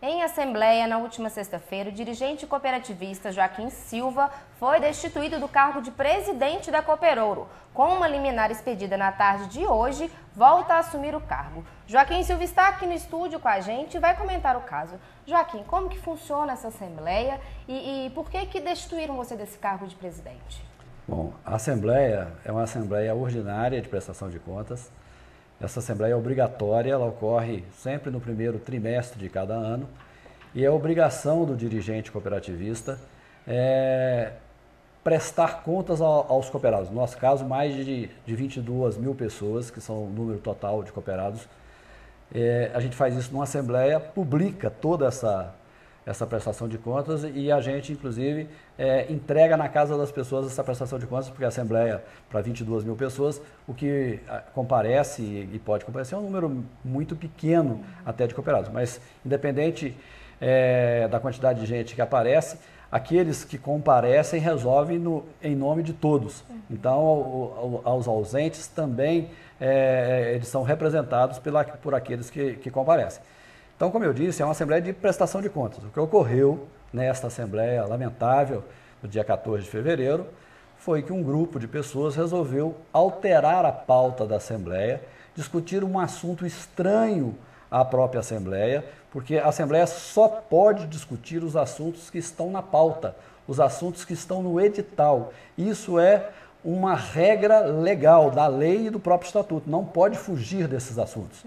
Em assembleia, na última sexta-feira, o dirigente cooperativista Joaquim Silva foi destituído do cargo de presidente da Cooperouro. Com uma liminar expedida na tarde de hoje, volta a assumir o cargo. Joaquim Silva está aqui no estúdio com a gente e vai comentar o caso. Joaquim, como que funciona essa assembleia e por que destituíram você desse cargo de presidente? Bom, a assembleia é uma assembleia ordinária de prestação de contas. Essa assembleia é obrigatória, ela ocorre sempre no primeiro trimestre de cada ano e é obrigação do dirigente cooperativista prestar contas aos cooperados. No nosso caso, mais de 22 mil pessoas, que são o número total de cooperados. A gente faz isso numa assembleia, publica toda essa prestação de contas e a gente, inclusive, entrega na casa das pessoas essa prestação de contas, porque a Assembleia, para 22 mil pessoas, o que comparece e pode comparecer é um número muito pequeno até de cooperados. Mas, independente da quantidade de gente que aparece, aqueles que comparecem resolvem em nome de todos. Então, aos ausentes também, eles são representados por aqueles que comparecem. Então, como eu disse, é uma assembleia de prestação de contas. O que ocorreu nesta assembleia lamentável, no dia 14 de fevereiro, foi que um grupo de pessoas resolveu alterar a pauta da assembleia, discutir um assunto estranho à própria assembleia, porque a assembleia só pode discutir os assuntos que estão na pauta, os assuntos que estão no edital. Isso é uma regra legal da lei e do próprio estatuto, não pode fugir desses assuntos.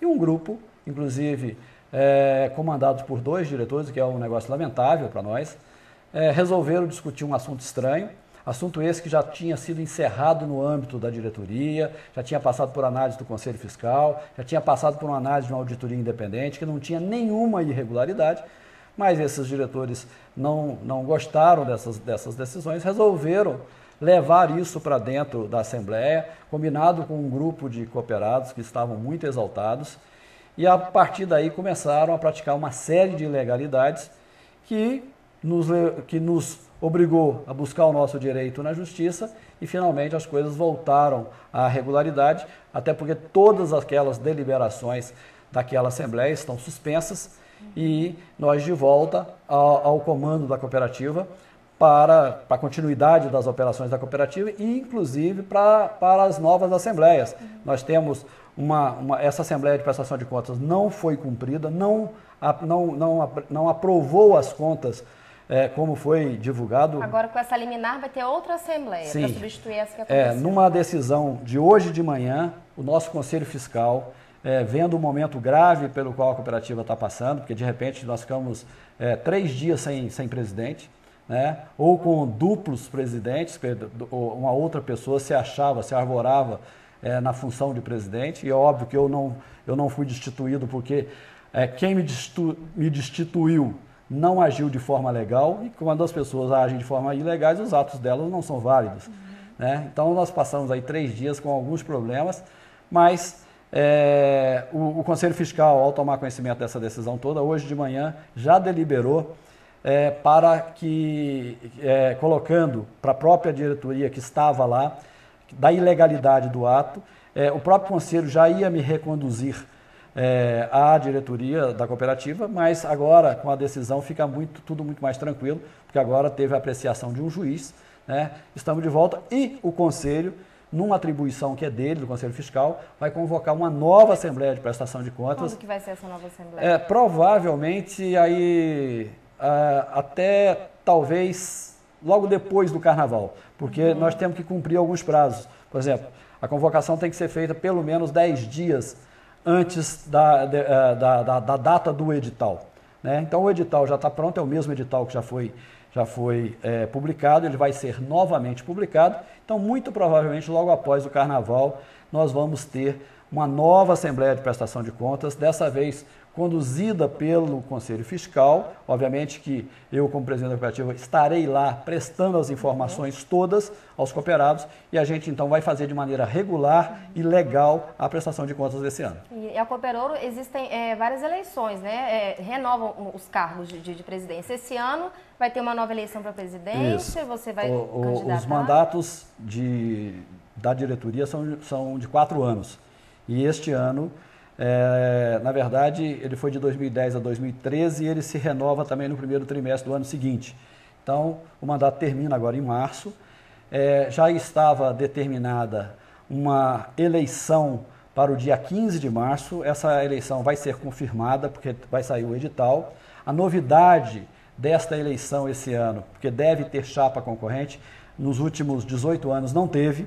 E um grupo, inclusive comandados por 2 diretores, que é um negócio lamentável para nós, resolveram discutir um assunto estranho, assunto esse que já tinha sido encerrado no âmbito da diretoria, já tinha passado por análise do Conselho Fiscal, já tinha passado por uma análise de uma auditoria independente, que não tinha nenhuma irregularidade, mas esses diretores não gostaram dessas decisões, resolveram levar isso para dentro da Assembleia, combinado com um grupo de cooperados que estavam muito exaltados, e a partir daí começaram a praticar uma série de ilegalidades que nos obrigou a buscar o nosso direito na justiça e finalmente as coisas voltaram à regularidade, até porque todas aquelas deliberações daquela Assembleia estão suspensas e nós de volta ao comando da cooperativa para a continuidade das operações da cooperativa e inclusive para as novas assembleias. Nós temos essa Assembleia de Prestação de Contas não foi cumprida, não aprovou as contas como foi divulgado. Agora, com essa liminar, vai ter outra Assembleia para substituir essa que aconteceu. Numa decisão de hoje de manhã, o nosso Conselho Fiscal, vendo o momento grave pelo qual a cooperativa está passando, porque de repente nós ficamos 3 dias sem presidente, ou com duplos presidentes, uma outra pessoa se arvorava na função de presidente, e é óbvio que eu não fui destituído porque quem me destituiu não agiu de forma legal, e quando as pessoas agem de forma ilegal, os atos delas não são válidos. Então nós passamos aí 3 dias com alguns problemas, mas o Conselho Fiscal, ao tomar conhecimento dessa decisão toda, hoje de manhã já deliberou para que, colocando para a própria diretoria que estava lá, da ilegalidade do ato, o próprio Conselho já ia me reconduzir à diretoria da cooperativa, mas agora, com a decisão, fica tudo muito mais tranquilo, porque agora teve a apreciação de um juiz, estamos de volta e o Conselho, numa atribuição que é dele, do Conselho Fiscal, vai convocar uma nova Assembleia de Prestação de Contas. Quando que vai ser essa nova Assembleia? Provavelmente aí até talvez logo depois do Carnaval, porque nós temos que cumprir alguns prazos. Por exemplo, a convocação tem que ser feita pelo menos 10 dias antes da data do edital. Então o edital já está pronto, é o mesmo edital que já foi publicado, ele vai ser novamente publicado. Então, muito provavelmente, logo após o Carnaval, nós vamos ter uma nova Assembleia de Prestação de Contas, dessa vez conduzida pelo Conselho Fiscal. Obviamente que eu, como presidente da cooperativa, estarei lá prestando as informações todas aos cooperados e a gente então vai fazer de maneira regular e legal a prestação de contas desse ano. E a Cooperouro existem várias eleições, renovam os cargos de presidência. Esse ano vai ter uma nova eleição para presidência, Isso. Você vai candidatar? Os mandatos da diretoria são de 4 anos. E este ano Na verdade, ele foi de 2010 a 2013 e ele se renova também no primeiro trimestre do ano seguinte. Então, o mandato termina agora em março. Já estava determinada uma eleição para o dia 15 de março. Essa eleição vai ser confirmada, porque vai sair o edital. A novidade desta eleição esse ano, porque deve ter chapa concorrente, nos últimos 18 anos não teve,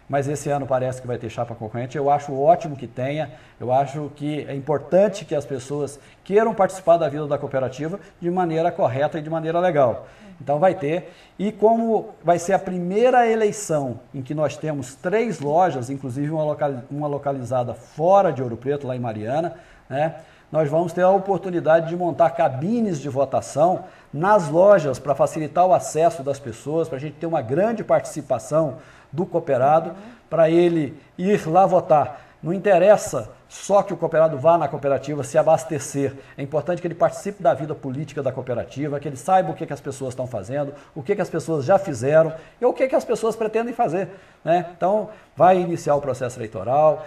mas esse ano parece que vai ter chapa concorrente. Eu acho ótimo que tenha, eu acho que é importante que as pessoas queiram participar da vida da cooperativa de maneira correta e de maneira legal. Então vai ter, e como vai ser a primeira eleição em que nós temos 3 lojas, inclusive uma localizada fora de Ouro Preto, lá em Mariana, né? Nós vamos ter a oportunidade de montar cabines de votação nas lojas para facilitar o acesso das pessoas, para a gente ter uma grande participação do cooperado, para ele ir lá votar. Não interessa só que o cooperado vá na cooperativa se abastecer. É importante que ele participe da vida política da cooperativa, que ele saiba o que as pessoas estão fazendo, o que as pessoas já fizeram e o que as pessoas pretendem fazer, né? Então, vai iniciar o processo eleitoral,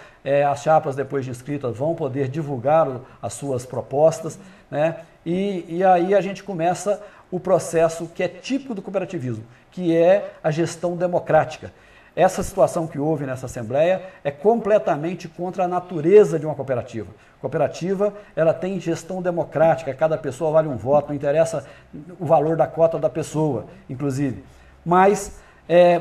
as chapas depois de inscritas vão poder divulgar as suas propostas, né? E aí a gente começa o processo que é típico do cooperativismo, que é a gestão democrática. Essa situação que houve nessa Assembleia é completamente contra a natureza de uma cooperativa. A cooperativa, ela tem gestão democrática, cada pessoa vale um voto, não interessa o valor da cota da pessoa, inclusive. Mas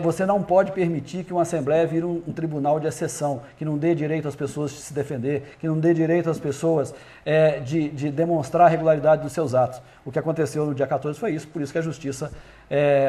você não pode permitir que uma Assembleia vire um tribunal de exceção, que não dê direito às pessoas de se defender, que não dê direito às pessoas de demonstrar a regularidade dos seus atos. O que aconteceu no dia 14 foi isso, por isso que a Justiça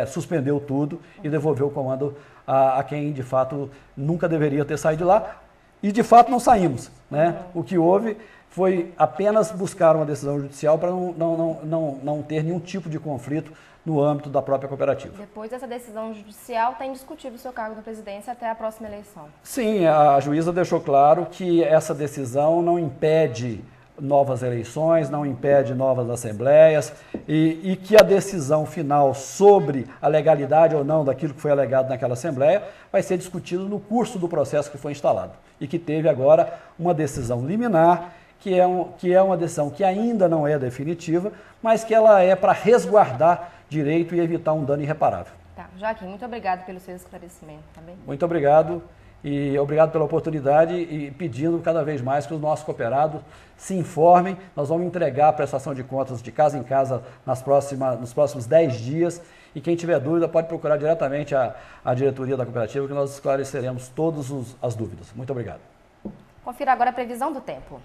suspendeu tudo e devolveu o comando a quem, de fato, nunca deveria ter saído de lá. E, de fato, não saímos, né? O que houve foi apenas buscar uma decisão judicial para não ter nenhum tipo de conflito no âmbito da própria cooperativa. Depois dessa decisão judicial, está indiscutível o seu cargo na presidência até a próxima eleição. Sim, a juíza deixou claro que essa decisão não impede novas eleições, não impede novas assembleias e que a decisão final sobre a legalidade ou não daquilo que foi alegado naquela assembleia vai ser discutido no curso do processo que foi instalado e que teve agora uma decisão liminar, que é uma decisão que ainda não é definitiva, mas que ela é para resguardar direito e evitar um dano irreparável. Tá. Joaquim, muito obrigado pelo seu esclarecimento. Tá bem? Muito obrigado. E obrigado pela oportunidade e pedindo cada vez mais que os nossos cooperados se informem. Nós vamos entregar a prestação de contas de casa em casa nos próximos 10 dias e quem tiver dúvida pode procurar diretamente a diretoria da cooperativa que nós esclareceremos todas as dúvidas. Muito obrigado. Confira agora a previsão do tempo.